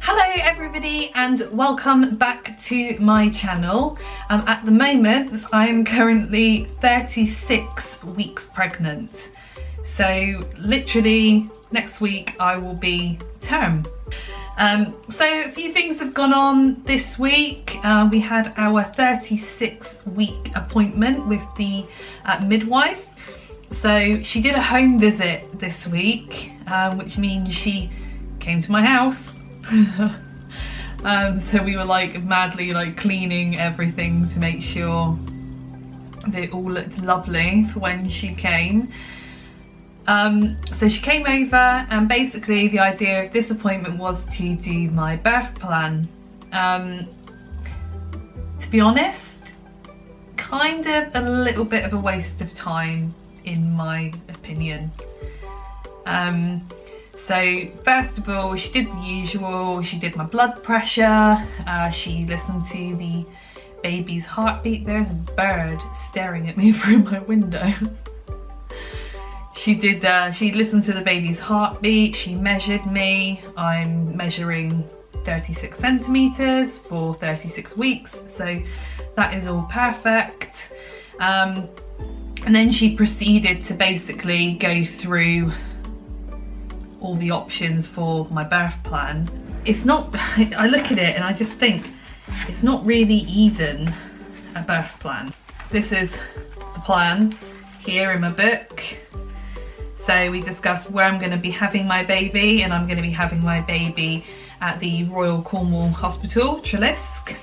Hello everybody and welcome back to my channel. At the moment I am currently 36 weeks pregnant, so literally next week I will be term. So a few things have gone on this week. We had our 36-week appointment with the midwife. So she did a home visit this week, which means she came to my house. So we were madly cleaning everything to make sure that it all looked lovely for when she came. So she came over, and basically the idea of this appointment was to do my birth plan. To be honest, kind of a little bit of a waste of time in my opinion. So first of all, she did the usual. She did my blood pressure, she listened to the baby's heartbeat. There's a bird staring at me through my window. She listened to the baby's heartbeat, she measured me. I'm measuring 36 centimeters for 36 weeks, so that is all perfect. And then she proceeded to basically go through all the options for my birth plan. It's not, I look at it and I just think it's not really even a birth plan. This is the plan here in my book. So we discussed where I'm going to be having my baby, and I'm going to be having my baby at the Royal Cornwall Hospital, Treliske.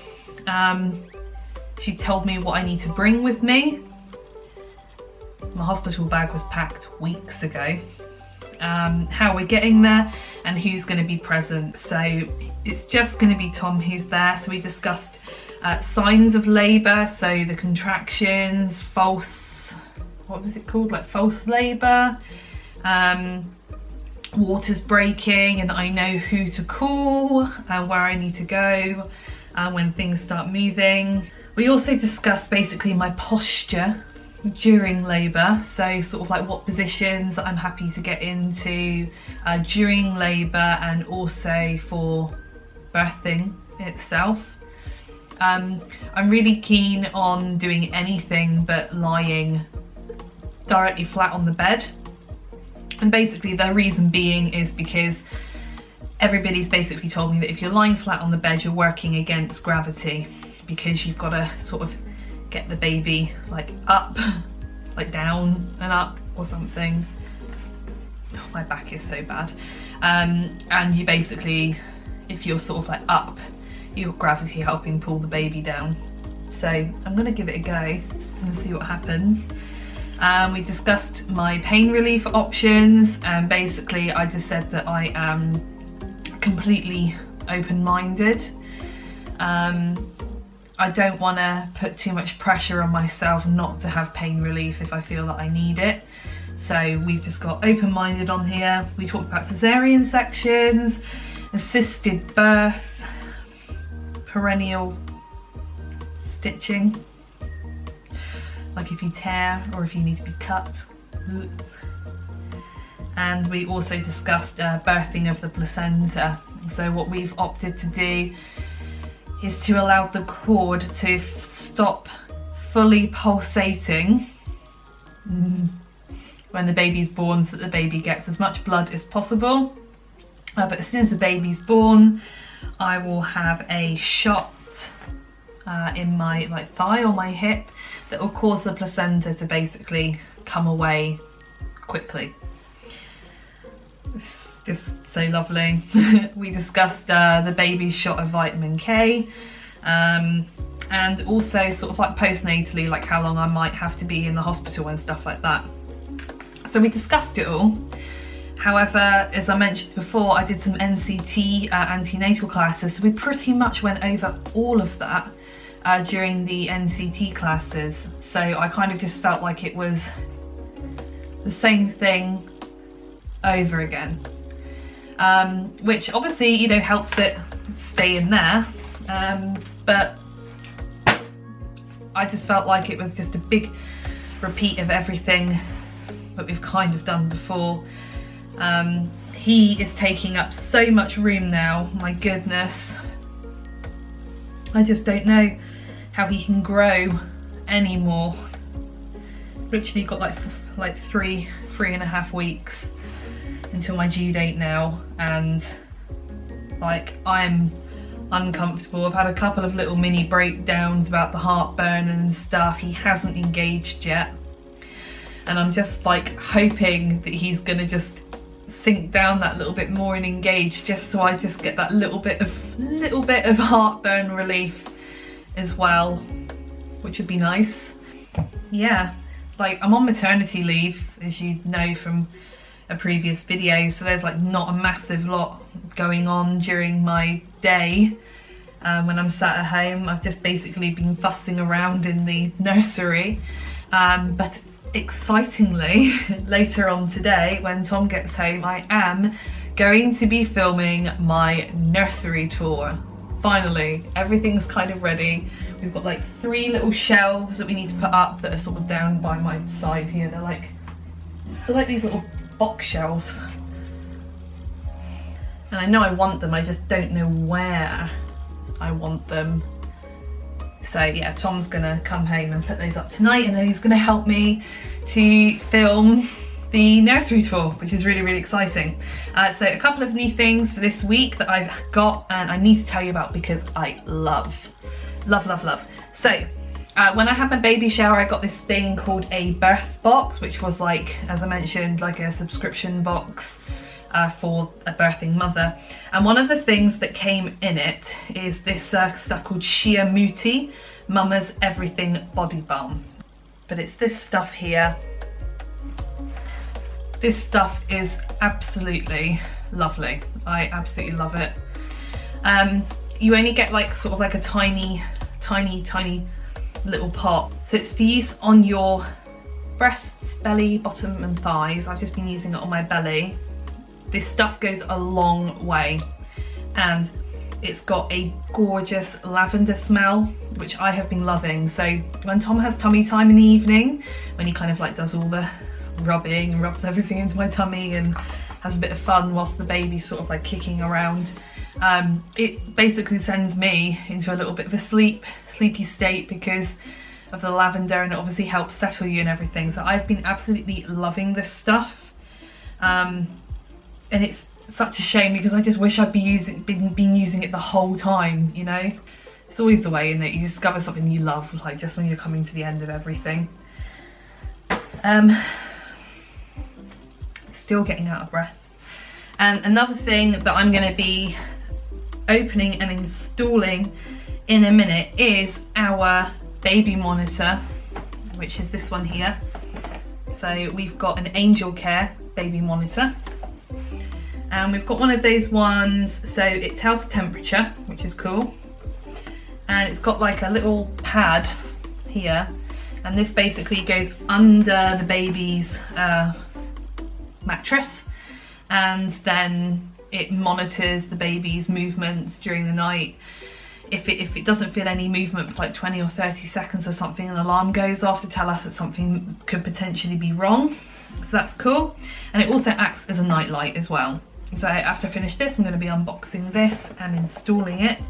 She told me what I need to bring with me. My hospital bag was packed weeks ago. How we're getting there and who's going to be present. So it's just going to be Tom who's there. So we discussed signs of labour, so the contractions, false, what was it called, false labour, water's breaking, and I know who to call and where I need to go when things start moving. We also discussed basically my posture during labour, so what positions I'm happy to get into during labour and also for birthing itself. I'm really keen on doing anything but lying directly flat on the bed, and basically the reason being is because everybody's basically told me that if you're lying flat on the bed you're working against gravity, because you've got to get the baby up, down and up or something. Oh, my back is so bad. And you basically, if you're up, you've got gravity helping pull the baby down. So I'm gonna give it a go and see what happens. We discussed my pain relief options, and basically I just said that I am completely open-minded. I don't want to put too much pressure on myself not to have pain relief if I feel that I need it. So we've just got open-minded on here. We talked about cesarean sections, assisted birth, perineal stitching, if you tear or if you need to be cut. And we also discussed birthing of the placenta. So what we've opted to do is to allow the cord to stop fully pulsating when the baby's born, so that the baby gets as much blood as possible. But as soon as the baby's born, I will have a shot in my thigh or my hip that will cause the placenta to basically come away quickly. Just so lovely. We discussed the baby's shot of vitamin K, and also postnatally, how long I might have to be in the hospital and stuff like that. So we discussed it all. However, as I mentioned before, I did some NCT antenatal classes, so we pretty much went over all of that during the NCT classes. So I kind of just felt like it was the same thing over again. Which obviously, helps it stay in there, but I just felt like it was just a big repeat of everything that we've kind of done before. He is taking up so much room now, my goodness. I just don't know how he can grow anymore. Literally got like 3.5 weeks until my due date now, and like I'm uncomfortable. I've had a couple of little mini breakdowns about the heartburn and stuff. He hasn't engaged yet, and I'm just like hoping that he's gonna just sink down that little bit more and engage, just so I just get that little bit of heartburn relief as well, which would be nice. Yeah, like I'm on maternity leave, as you know from a previous video, so there's like not a massive lot going on during my day when I'm sat at home. I've just basically been fussing around in the nursery, but excitingly later on today when Tom gets home, I am going to be filming my nursery tour. Finally, everything's kind of ready. We've got like 3 little shelves that we need to put up that are sort of down by my side here. They're like these little box shelves, and I know I want them, I just don't know where I want them. So yeah, Tom's gonna come home and put those up tonight, and then he's gonna help me to film the nursery tour, which is really, really exciting. So a couple of new things for this week that I've got and I need to tell you about because I love. So when I had my baby shower, I got this thing called a birth box, which was like, as I mentioned, like a subscription box for a birthing mother. And one of the things that came in it is this stuff called Shea Muti Mama's Everything Body Balm. But it's this stuff here. This stuff is absolutely lovely. I absolutely love it. You only get like sort of like a tiny little pot. So it's for use on your breasts, belly, bottom and thighs. I've just been using it on my belly. This stuff goes a long way, and it's got a gorgeous lavender smell, which I have been loving. So when Tom has tummy time in the evening, when he kind of like does all the rubbing and rubs everything into my tummy and has a bit of fun whilst the baby's sort of like kicking around, it basically sends me into a little bit of a sleepy state because of the lavender, and it obviously helps settle you and everything. So I've been absolutely loving this stuff, and it's such a shame because I just wish I'd been using it the whole time, you know. It's always the way, isn't it? You discover something you love like just when you're coming to the end of everything. Still getting out of breath. And another thing that I'm going to be opening and installing in a minute is our baby monitor, which is this one here. So we've got an Angel Care baby monitor, and we've got one of those ones so it tells the temperature, which is cool, and it's got like a little pad here, and this basically goes under the baby's mattress, and then it monitors the baby's movements during the night. If it doesn't feel any movement for like 20 or 30 seconds or something, an alarm goes off to tell us that something could potentially be wrong. So that's cool. And it also acts as a night light as well. So after I finish this, I'm going to be unboxing this and installing it.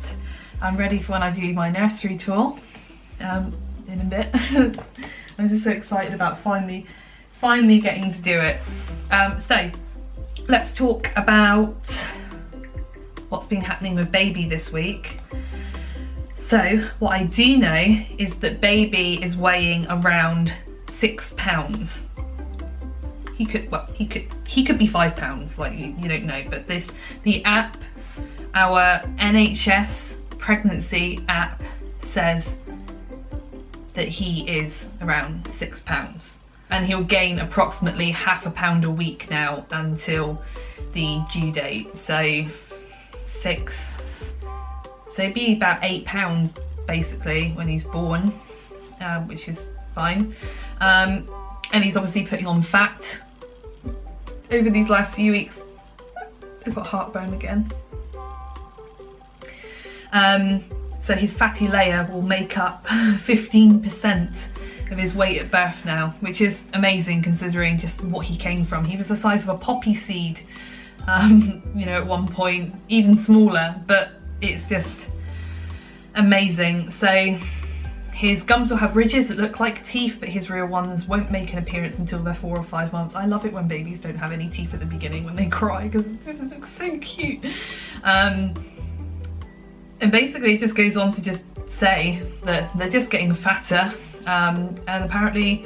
I'm ready for when I do my nursery tour in a bit. I'm just so excited about finally getting to do it. So let's talk about what's been happening with baby this week. So what I do know is that baby is weighing around 6 pounds. He could be 5 pounds, like you don't know, but the app, our NHS pregnancy app, says that he is around 6 pounds, and he'll gain approximately ½ pound a week now until the due date. So 6, so it'd be about 8 pounds basically when he's born, which is fine. And he's obviously putting on fat over these last few weeks. I've got heartburn again. So his fatty layer will make up 15% of his weight at birth now, which is amazing considering just what he came from. He was the size of a poppy seed you know, at one point, even smaller, but it's just amazing. So his gums will have ridges that look like teeth, but his real ones won't make an appearance until they're 4 or 5 months. I love it when babies don't have any teeth at the beginning when they cry, because it just looks so cute. And basically it just goes on to just say that they're just getting fatter, and apparently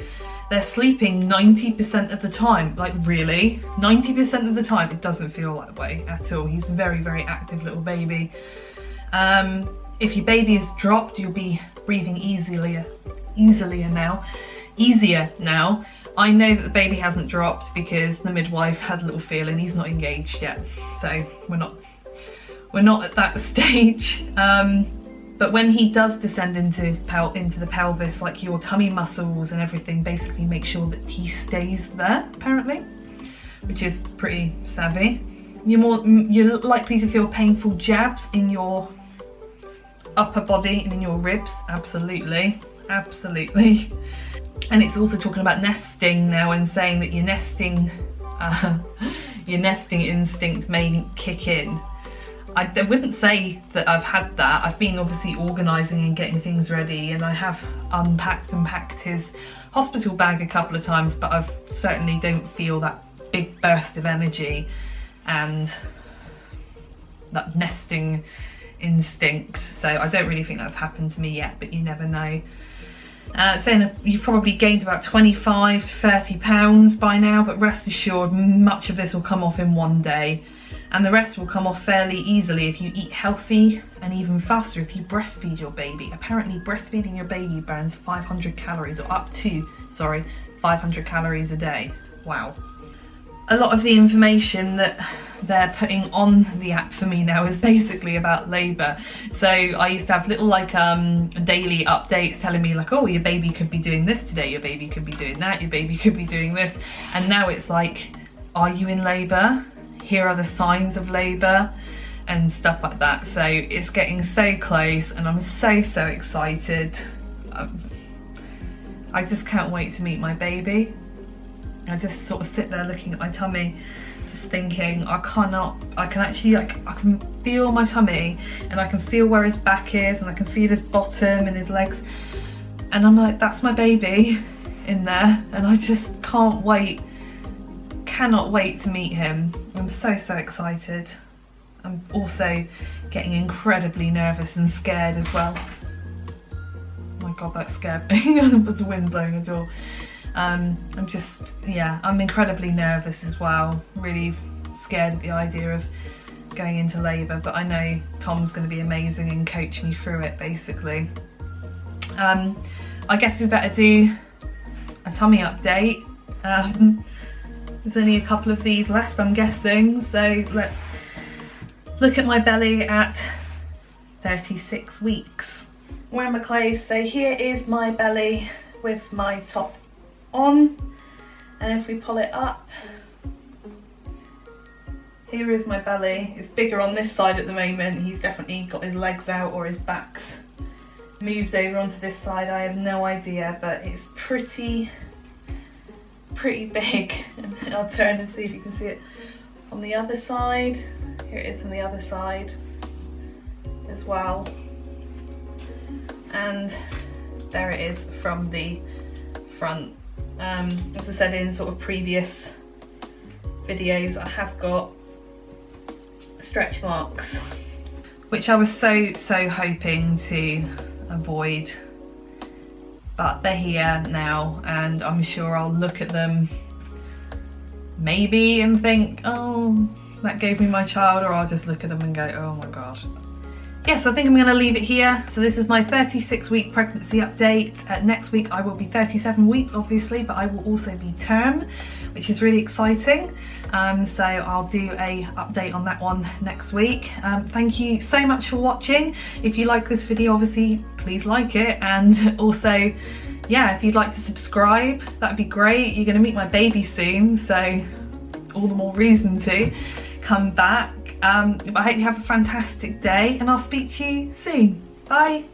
they're sleeping 90% of the time. Like, really? 90% of the time? It doesn't feel that way at all. He's a very, very active little baby. If your baby is dropped, you'll be breathing easier now. I know that the baby hasn't dropped because the midwife had a little feeling he's not engaged yet. So we're not at that stage. But when he does descend into the pelvis, like your tummy muscles and everything, basically make sure that he stays there, apparently, which is pretty savvy. You're likely to feel painful jabs in your upper body and in your ribs, absolutely. And it's also talking about nesting now and saying that your nesting instinct may kick in. I wouldn't say that I've had that. I've been obviously organising and getting things ready, and I have unpacked and packed his hospital bag a couple of times, but I certainly don't feel that big burst of energy and that nesting instinct. So I don't really think that's happened to me yet, but you never know. Saying you've probably gained about 25 to 30 pounds by now, but rest assured much of this will come off in one day. And the rest will come off fairly easily if you eat healthy, and even faster if you breastfeed your baby. Apparently breastfeeding your baby burns 500 calories, or up to, 500 calories a day. Wow. A lot of the information that they're putting on the app for me now is basically about labour. So I used to have little like daily updates telling me like, oh, your baby could be doing this today, your baby could be doing that, your baby could be doing this. And now it's like, are you in labour? Here are the signs of labour and stuff like that. So it's getting so close, and I'm so excited. I just can't wait to meet my baby. I just sort of sit there looking at my tummy, just thinking, I can feel my tummy, and I can feel where his back is, and I can feel his bottom and his legs, and I'm like, that's my baby in there, and I just cannot wait to meet him. I'm so excited. I'm also getting incredibly nervous and scared as well. Oh my god, that scared me. There's a wind blowing the door. I'm incredibly nervous as well. Really scared at the idea of going into labour, but I know Tom's going to be amazing and coach me through it, basically. I guess we better do a tummy update. There's only a couple of these left, I'm guessing, so let's look at my belly at 36 weeks. Wearing my clothes, so here is my belly with my top on, and if we pull it up, here is my belly. It's bigger on this side at the moment. He's definitely got his legs out, or his back's moved over onto this side. I have no idea, but it's pretty big. I'll turn and see if you can see it on the other side. Here it is on the other side as well, and there it is from the front. As I said in sort of previous videos, I have got stretch marks, which I was so hoping to avoid, but they're here now, and I'm sure I'll look at them maybe and think, oh, that gave me my child, or I'll just look at them and go, oh my god. Yes, I think I'm going to leave it here. So this is my 36-week pregnancy update. Next week I will be 37 weeks, obviously, but I will also be term, which is really exciting. So I'll do a update on that one next week. Thank you so much for watching. If you like this video, obviously, please like it. And also, yeah, if you'd like to subscribe, that'd be great. You're going to meet my baby soon, so all the more reason to come back. But I hope you have a fantastic day, and I'll speak to you soon. Bye.